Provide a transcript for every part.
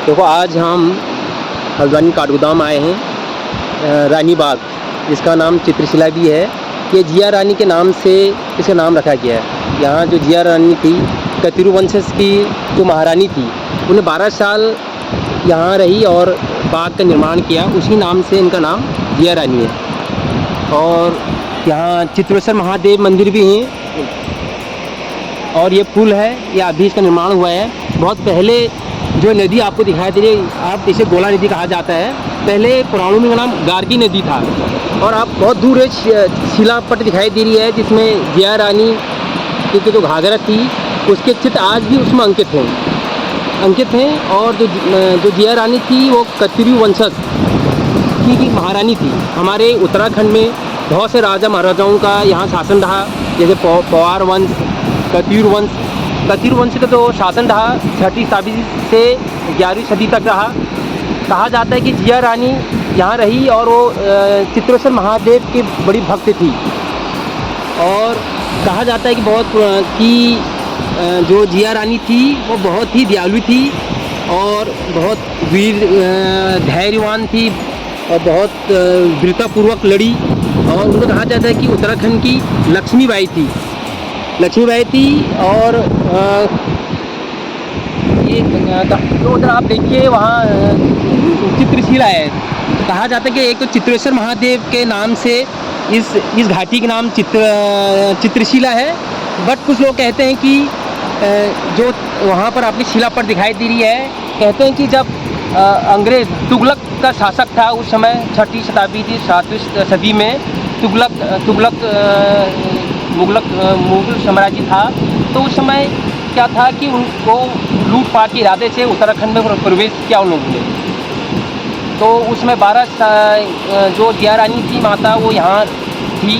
देखो आज हम हल्द्वानी काठगोदाम आए हैं रानी बाग, जिसका नाम चित्रशिला भी है। ये जिया रानी के नाम से इसका नाम रखा गया है। यहाँ जो जिया रानी थी, कतिरु वंशज की जो महारानी थी, उन्हें 12 साल यहाँ रही और बाग का निर्माण किया। उसी नाम से इनका नाम जिया रानी है। और यहाँ चित्रेश्वर महादेव मंदिर भी हैं। और ये पुल है, ये अभी इसका निर्माण हुआ है। बहुत पहले जो नदी आपको दिखाई दे रही है, आप इसे गोला नदी कहा जाता है। पहले पुराणों में नाम गार्गी नदी था। और आप बहुत दूर एक शिलापट दिखाई दे रही है, जिसमें जिया रानी की जो घाघरा थी उसके चित्र आज भी उसमें अंकित हैं। और जो जिया रानी थी वो कतिरु वंशज की महारानी थी। हमारे उत्तराखंड में बहुत से राजा महाराजाओं का यहाँ शासन रहा, जैसे पवार वंश, कतिरु वंश का तो शासन रहा 6वीं शताब्दी से 11वीं सदी तक रहा। कहा जाता है कि जिया रानी यहाँ रही और वो चित्रेश्वर महादेव की बड़ी भक्त थी। और कहा जाता है कि जो जिया रानी थी वो बहुत ही दयालु थी और बहुत वीर धैर्यवान थी और बहुत वीरतापूर्वक लड़ी। और उनको कहा जाता है कि उत्तराखंड की लक्ष्मीबाई थी। और ये तो उधर आप देखिए वहाँ चित्रशिला है। कहा जाता है कि एक तो चित्रेश्वर महादेव के नाम से इस घाटी के नाम चित्रशिला है। बट कुछ लोग कहते हैं कि जो वहाँ पर आपकी शिलापट दिखाई दे रही है, कहते हैं कि जब अंग्रेज तुगलक का शासक था उस समय 6वीं शताब्दी थी, 7वीं सदी में तुगलक मुगल साम्राज्य था। तो उस समय क्या था कि उनको लूटपाट के इरादे से उत्तराखंड में प्रवेश किया उन लोगों ने। तो उसमें 12 जो जिया रानी थी माता, वो यहाँ थी,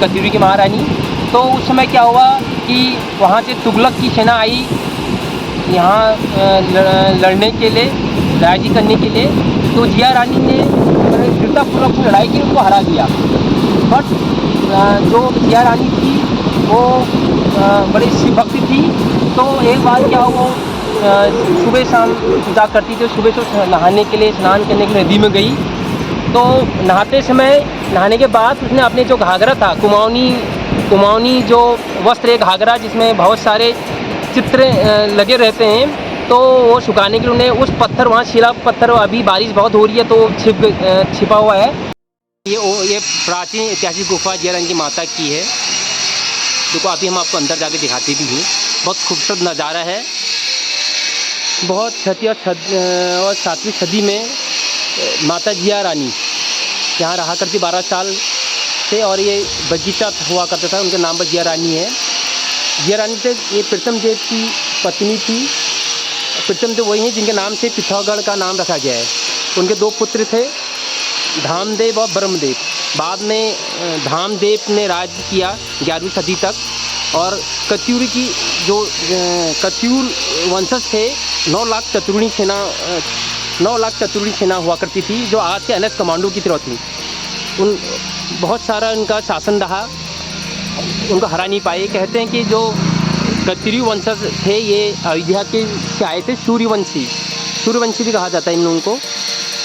कतिरु की महारानी। तो उस समय क्या हुआ कि वहाँ से तुगलक की सेना आई यहाँ लड़ने के लिए, राजी करने के लिए। तो जिया रानी ने वीरतापूर्वक लड़ाई की, उनको हरा दिया। बट जो जिया रानी थी वो बड़ी शिव भक्ति थी। तो एक बार क्या हुआ, सुबह शाम पूजा करती थी। सुबह से नहाने के लिए, स्नान करने के लिए नदी में गई। तो नहाने के बाद उसने अपने जो घाघरा था, कुमाऊनी जो वस्त्र है घाघरा, जिसमें बहुत सारे चित्र लगे रहते हैं, तो वो सुखाने के लिए उन्हें उस पत्थर, वहाँ शिला पत्थर, अभी बारिश बहुत हो रही है तो छिपा हुआ है। ये प्राचीन ऐतिहासिक गुफा जिया रानी की माता की है। देखो अभी हम आपको अंदर जाके दिखाते भी हैं। बहुत खूबसूरत नज़ारा है। बहुत 6वीं और 7वीं सदी में माता जिया रानी यहाँ रहा करती 12 साल से। और ये बगीचा हुआ करता था, उनके नाम पर जिया रानी है। जिया रानी से ये प्रीतम देव की पत्नी थी। प्रीतम देव वही हैं जिनके नाम से पिथौरागढ़ का नाम रखा गया है। उनके 2 पुत्र थे, धामदेव और ब्रह्मदेव। बाद में धामदेव ने राज किया 11वीं सदी तक। और कतिरु की जो कतिरु वंशज थे, 9 लाख चतुर्णी सेना हुआ करती थी, जो आज के NS कमांडो की तरह थी। बहुत सारा उनका शासन रहा, उनको हरा नहीं पाए। कहते हैं कि जो कतिरु वंशज थे ये अयोध्या के से आए थे, सूर्यवंशी भी कहा जाता है इन लोगों को।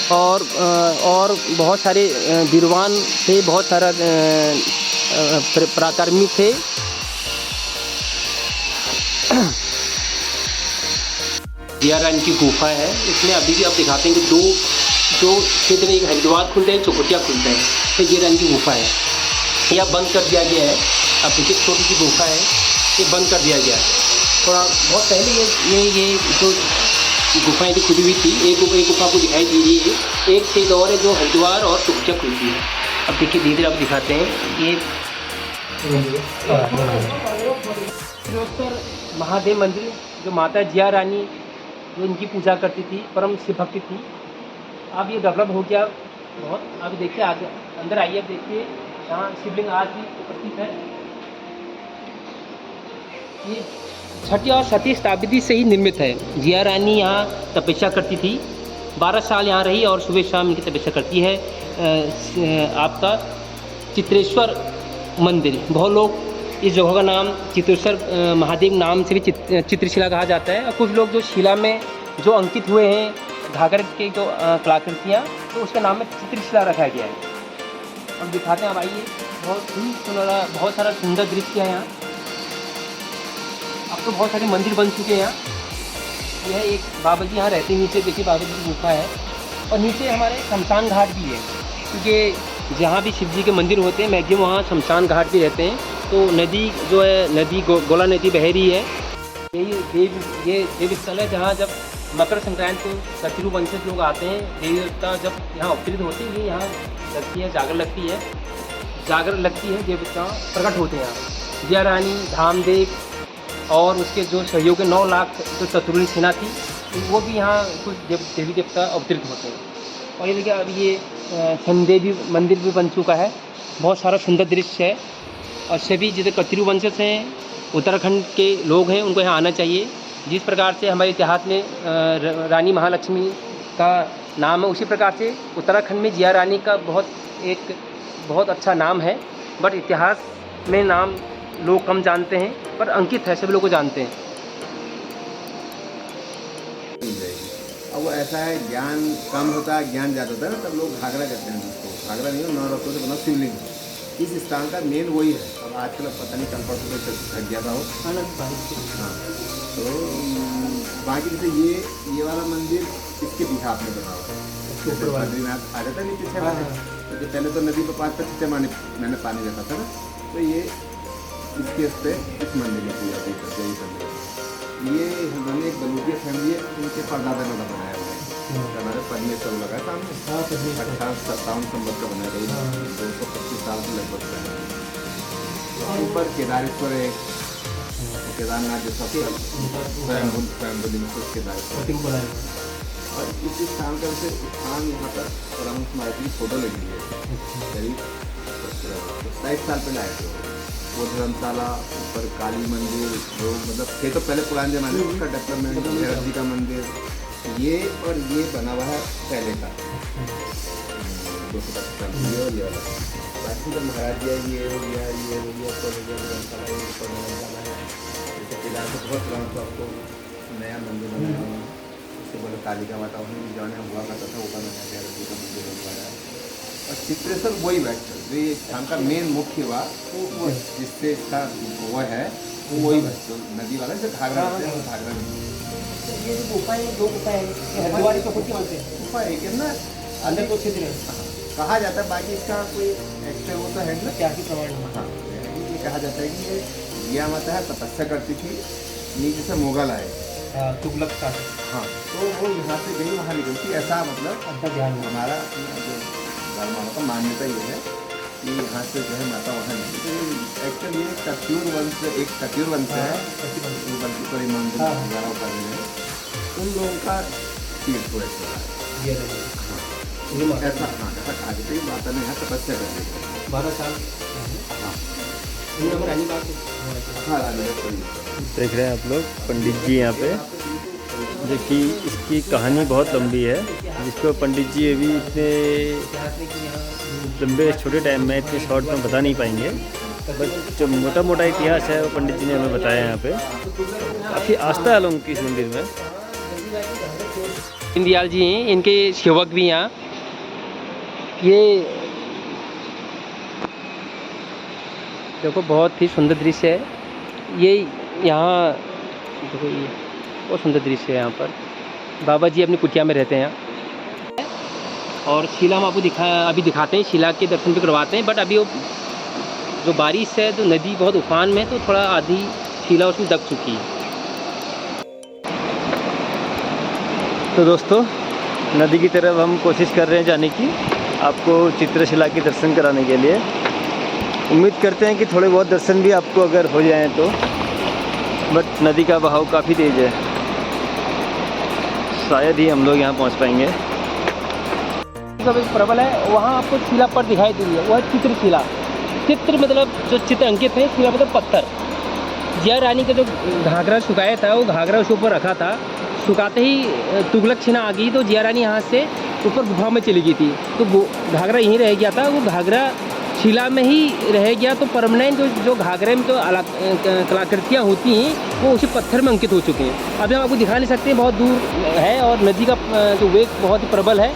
और बहुत सारे वीरवान थे, बहुत सारा पराक्रमी थे। जिया रानी की गुफा है। इसमें अभी भी आप दिखाते हैं कि 2 क्षेत्र में, एक हरिद्वार खुलता है, एक चौखुटिया खुलता है। तो जिया रानी की गुफा है, यह बंद कर दिया गया है। अब देखिए छोटी सी गुफा है, ये बंद कर दिया गया। थोड़ा बहुत पहले ये जो गुफाएं भी खुली हुई थी। एक गुफा को दिखाई दे रही है, एक छेद और है जो हरिद्वार और चौखुटिया खुलती है। अब देखिए धीरे धीरे आप दिखाते हैं। ये चित्रेश्वर महादेव मंदिर, जो माता जिया रानी जो इनकी पूजा करती थी, परम शिव भक्ति थी। अब ये डेवलप हो गया बहुत। अभी देखिए आगे अंदर आइए, देखिए यहाँ शिवलिंग आज भी उपस्थित है। ये 6वीं और 7वीं शताब्दी से ही निर्मित है। जिया रानी यहाँ तपस्या करती थी, 12 साल यहाँ रही और सुबह शाम इनकी तपस्या करती है। आपका चित्रेश्वर मंदिर, बहुत लोग इस जगह का नाम चित्रेश्वर महादेव नाम से भी चित्रशिला कहा जाता है। और कुछ लोग जो शिला में जो अंकित हुए हैं घाघर के जो कलाकृतियाँ, तो उसके नाम में चित्रशिला रखा गया है। अब दिखाते हैं, आप आइए। बहुत ही सुनहरा, बहुत सारा सुंदर दृश्य है यहाँ। अब तो बहुत सारे मंदिर बन चुके हैं यहाँ। यह एक बाबा जी यहाँ रहते हैं, नीचे देखिए बाबा जी की गुफा है, और नीचे हमारे शमशान घाट भी है, क्योंकि जहाँ भी शिव जी के मंदिर होते हैं मैक्सिमम वहाँ शमशान घाट भी रहते हैं। तो नदी जो है, नदी गोला नदी बह रही है। ये देव स्थल है जहाँ जब मकर संक्रांति को कतिरु वंशज लोग आते हैं, देवी देवता जब यहाँ अवतरित होते हैं, ये यहाँ लगती है, जागर लगती है, देवता प्रकट होते हैं यहाँ। जिया रानी, धामदेव और उसके जो सहयोगी 9 लाख जो चतुर्णी सेना थी, वो भी यहाँ कुछ देवी देवता अवतरित होते हैं। और ये देखिए, अब ये शनिदेवी मंदिर भी बन चुका है। बहुत सारा सुंदर दृश्य है, और सभी जैसे कतिरु वंशज हैं, उत्तराखंड के लोग हैं, उनको यहाँ आना चाहिए। जिस प्रकार से हमारे इतिहास में रानी महालक्ष्मी का नाम है, उसी प्रकार से उत्तराखंड में जिया रानी का बहुत अच्छा नाम है। बट इतिहास में नाम लोग कम जानते हैं, पर अंकित है, सभी लोग को जानते हैं। अब वो ऐसा है, ज्ञान कम होता है, ज्ञान ज़्यादा होता है ना, तब लोग घाघरा कहते हैं उसको। घाघरा नहीं हो, 9 रत्नों से बना शिवलिंग है। इस स्थान का मेन वही है। अब आजकल पता नहीं कल परसों से ढक गया था वो। हाँ, तो बाकी जैसे ये वाला मंदिर इसके बिहार में बना हुआ है। बद्रीनाथ आ जाता है नीचे 6 महीने, तो पहले तो नदी पर 5-6 महीने पानी रहता था ना, तो ये इसके उस पर इस मंदिर में पूजा की जाती है। ये हमारे एक बलूचिया फैमिली है, उनके परदादा ने बनाया हुआ है। हमारे परमेश्वर लगा सामने 1857 संवत का बनाया गया, 225 साल से लगभग है। ऊपर केदारेश्वर है, केदारनाथ जैसा स्वयंभू केदारेश्वर। और इस स्थान का वैसे स्थान यहाँ पर परम स्मारक की फोटो लगी है, करीब 27 साल पहले आए थे। वो धर्मशाला, ऊपर काली मंदिर, जो मतलब थे तो पहले पुराने जमाने में, उसका डेवलपमेंट, भैरव जी का मंदिर, ये और ये बना हुआ है पहले का 225 साल ये और ये वाला। बाकी तो महाराज जी ये हो गया, धर्मशाला, ये ऊपर धर्मशाला है। जैसे केदार से बहुत पुराना, तो आपको नया मंदिर बनाया हुआ, उससे बोले कालिका माता वहीं जाने हुआ करता था, ऊपर नया भैरव जी का मंदिर हो गया। और चित्रेश्वर वही बैठता है, जो ये स्थान का मेन मुख्य हुआ, वो जिससे इसका वो है, वो वही बैठता नदी वाला से घाघरा है। घाघरा ये जो गुफा है, 2 गुफा है, हरिद्वार के खुद के गुफा एक है ना, अंदर को छिद्र कहा जाता है। बाकी इसका कोई एक्स्ट्रा वो तो है ना, क्या प्रमाण। हाँ, ये कहा जाता है कि ये जिया माता है, तपस्या करती थी, नीचे से मुगल आए, तुगलक का। हाँ, तो वो यहाँ से गई, वहाँ निकलती, ऐसा मतलब ध्यान हमारा जो धर्म का मान्यता ये है कि यहाँ से जो है माता वहाँ नहीं। तो एक्चुअली ये कत्यूर वंश है, मंदिर वगैरह कर रहे हैं, उन लोगों का तीर्थ को ऐसा है। ऐसा कहा जाता है, माता ने यहाँ तपस्या कर रही है 12 साल। हाँ, देख रहे हैं आप लोग पंडित जी यहाँ पे, जो कि इसकी कहानी बहुत लंबी है, जिसको पंडित जी अभी इतने लंबे छोटे टाइम में इतने शॉर्ट में बता नहीं पाएंगे। बट जो मोटा मोटा इतिहास है वो पंडित जी ने हमें बताया। यहाँ पे काफ़ी आस्था है लोगों की इस मंदिर में। दीनदयाल जी हैं, इनके सेवक भी यहाँ। ये देखो, बहुत ही सुंदर दृश्य है ये यहाँ। देखो, ये बहुत सुंदर दृश्य है यहाँ पर। बाबा जी अपनी कुटिया में रहते हैं यहाँ, और शिला हम आपको अभी दिखाते हैं, शिला के दर्शन भी करवाते हैं। बट अभी वो जो बारिश है, तो नदी बहुत उफान में, तो थोड़ा आधी शिला उसमें दब चुकी है। तो दोस्तों, नदी की तरफ हम कोशिश कर रहे हैं जाने की, आपको चित्रशिला के दर्शन कराने के लिए। उम्मीद करते हैं कि थोड़े बहुत दर्शन भी आपको अगर हो जाएं तो, बट नदी का बहाव काफ़ी तेज़ है, शायद ही हम लोग यहाँ पहुँच पाएंगे। सब एक प्रबल है, वहाँ आपको शिला पर दिखाई दे रही है, वह चित्रशिला। चित्र मतलब जो चित्र अंकित है, शिला मतलब पत्थर। जिया रानी का जो घाघरा सुखाया था, वो घाघरा उसके ऊपर रखा था। सुखाते ही तुगलक सेना आ गई, तो जिया रानी यहाँ से ऊपर गुफा में चली गई थी, तो घाघरा यहीं रह गया था। वो घाघरा शिला में ही रह गया, तो परमानेंट जो घाघरे में जो कलाकृतियाँ होती हैं वो उसी पत्थर में अंकित हो चुके हैं। अभी हम आपको दिखा नहीं सकते, बहुत दूर है और नदी का जो वेग बहुत ही प्रबल है,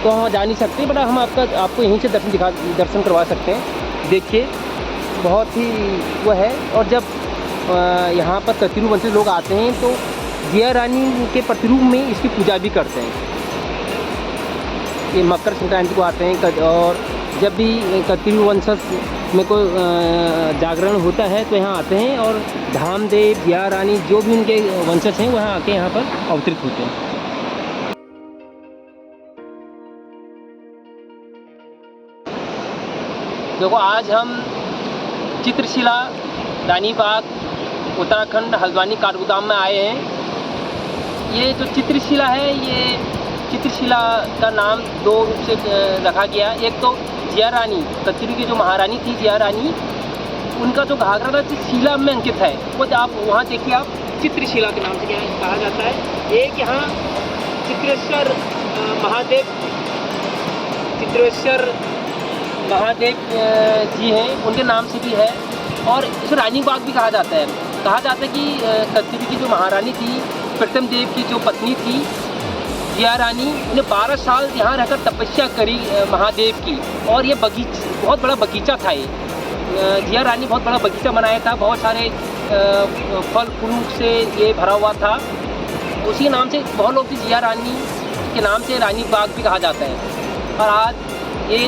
तो हम जा नहीं सकते, बट हम आपको यहीं से दर्शन करवा सकते हैं। देखिए बहुत ही वो है। और जब यहाँ पर कतिरू वंश लोग आते हैं तो जिया रानी के प्रतिरूप में इसकी पूजा भी करते हैं। ये मकर संक्रांति को आते हैं और जब भी कतिरू वंशज में कोई जागरण होता है तो यहाँ आते हैं और धामदेव, जिया रानी जो भी उनके वंशज हैं वहाँ आके यहाँ पर अवतरित होते हैं। देखो आज हम चित्रशिला रानी बाग उत्तराखंड हल्द्वानी काठगोदाम में आए हैं। ये जो चित्रशिला है, ये चित्रशिला का नाम दो रूप से रखा गया। एक तो जिया रानी, कतिरू की जो महारानी थी जिया रानी, उनका जो घाघरा था शिला में अंकित है, वो आप वहाँ देखिए, आप चित्रशिला के नाम से क्या कहा जाता है। एक यहाँ चित्रेश्वर महादेव जी हैं, उनके नाम से भी है। और इसे रानी बाग भी कहा जाता है। कहा जाता है कि कतिरू की जो महारानी थी, प्रथम देव की जो पत्नी थी जिया रानी, ने 12 साल यहाँ रहकर तपस्या करी महादेव की, और ये बहुत बड़ा बगीचा था। ये जिया रानी बहुत बड़ा बगीचा बनाया था, बहुत सारे फल फ्रूट से ये भरा हुआ था। उसी नाम से बहुत लोग जिया रानी के नाम से रानी बाग भी कहा जाता है। और आज ये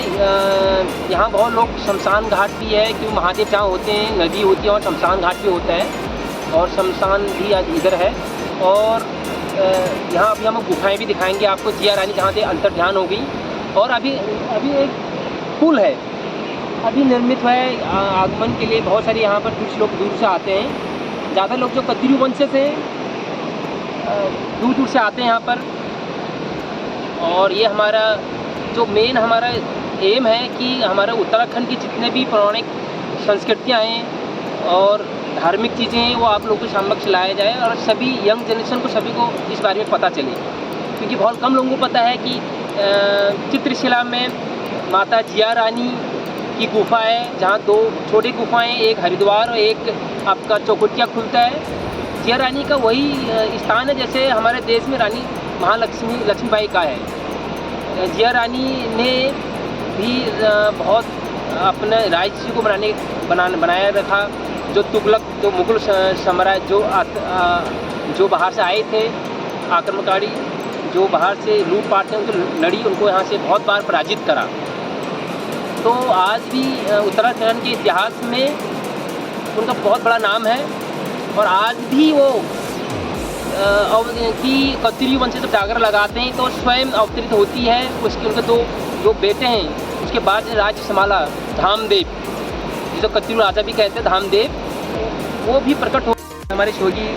यहाँ बहुत लोग शमशान घाट भी है, क्योंकि महादेव जहाँ होते हैं नदी होती है और शमशान घाट भी होता है, और शमशान भी आज इधर है। और यहाँ अभी हम गुफाएं भी दिखाएंगे आपको, जिया रानी जहाँ से अंतर ध्यान हो गई। और अभी एक पुल है, अभी निर्मित है आगमन के लिए। बहुत सारे यहाँ पर कुछ लोग दूर से आते हैं, ज़्यादा लोग जो कतिरू वंश से दूर दूर से आते हैं यहाँ पर। और ये हमारा जो मेन हमारा एम है कि हमारे उत्तराखंड की जितने भी पौराणिक संस्कृतियाँ हैं और धार्मिक चीज़ें हैं वो आप लोगों के समक्ष लाया जाए, और सभी यंग जनरेशन को, सभी को इस बारे में पता चले। क्योंकि बहुत कम लोगों को पता है कि चित्रशिला में माता जिया रानी की गुफा है, जहाँ 2 छोटी गुफाएं, एक हरिद्वार और एक आपका चौकुटिया खुलता है। जिया रानी का वही स्थान है जैसे हमारे देश में रानी लक्ष्मीबाई का है। जिया रानी ने भी बहुत अपने राज्य को बनाया रखा। जो तुगलक, जो मुगल साम्राज्य जो बाहर से आए थे आक्रमणकारी, जो बाहर से लूटपाट उनको लड़ी, उनको यहाँ से बहुत बार पराजित करा। तो आज भी उत्तराखंड के इतिहास में उनका बहुत बड़ा नाम है। और आज भी वो कि कतिरू वंश जब जागर लगाते हैं तो स्वयं अवतरित होती है। उनके दो बेटे हैं, उसके बाद राज्य संभाला धामदेव, जिसको कतिरू राजा भी कहते हैं धामदेव, वो भी प्रकट हो। हमारे शोगी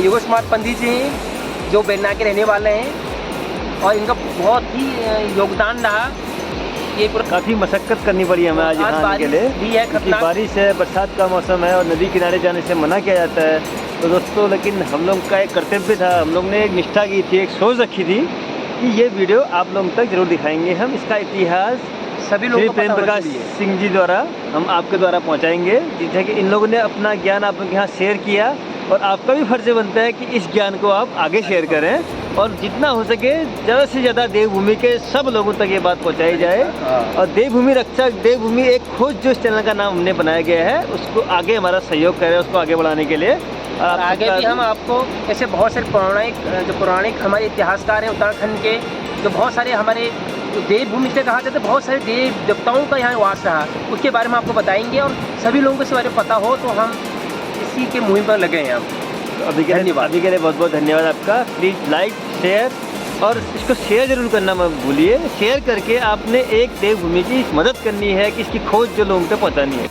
योगेश कुमार पंडित जी हैं जो बेलना के रहने वाले हैं, और इनका बहुत ही योगदान रहा। ये काफ़ी मशक्क़त करनी पड़ी हमें आज यहाँ आने के लिए भी है, क्योंकि बारिश है, बरसात का मौसम है और नदी किनारे जाने से मना किया जाता है। तो दोस्तों, लेकिन हम लोग का एक कर्तव्य था, हम लोग ने एक निष्ठा की थी, एक सोच रखी थी कि ये वीडियो आप लोगों तक जरूर दिखाएंगे। हम इसका इतिहास सभी लोगों को प्रेम प्रकाश सिंह जी द्वारा हम आपके द्वारा पहुंचाएंगे, जिससे कि इन लोगों ने अपना ज्ञान आप लोगों के यहाँ शेयर किया, और आपका भी फर्ज बनता है कि इस ज्ञान को आप आगे शेयर करें, और जितना हो सके ज़्यादा से ज़्यादा देवभूमि के सब लोगों तक ये बात पहुंचाई जाए। और देवभूमि रक्षक, देवभूमि एक खोज जो इस चैनल का नाम हमने बनाया गया है, उसको आगे हमारा सहयोग करें, उसको आगे बढ़ाने के लिए। और आगे भी हम आपको ऐसे बहुत सारे पौराणिक हमारे इतिहासकार हैं उत्तराखंड के, जो बहुत सारे हमारे देवभूमि से कहा जाता है, बहुत सारे देव देवताओं का यहाँ वास रहा, उसके बारे में आपको बताएंगे। और सभी लोगों को इस बारे में पता हो तो हम इसी के मुहिम पर लगे हैं हम। तो अभी के लिए बहुत बहुत धन्यवाद आपका। प्लीज़ लाइक, शेयर, और इसको शेयर जरूर करना मत भूलिए। शेयर करके आपने एक देवभूमि की मदद करनी है कि इसकी खोज जो लोगों तक पहुँचानी है।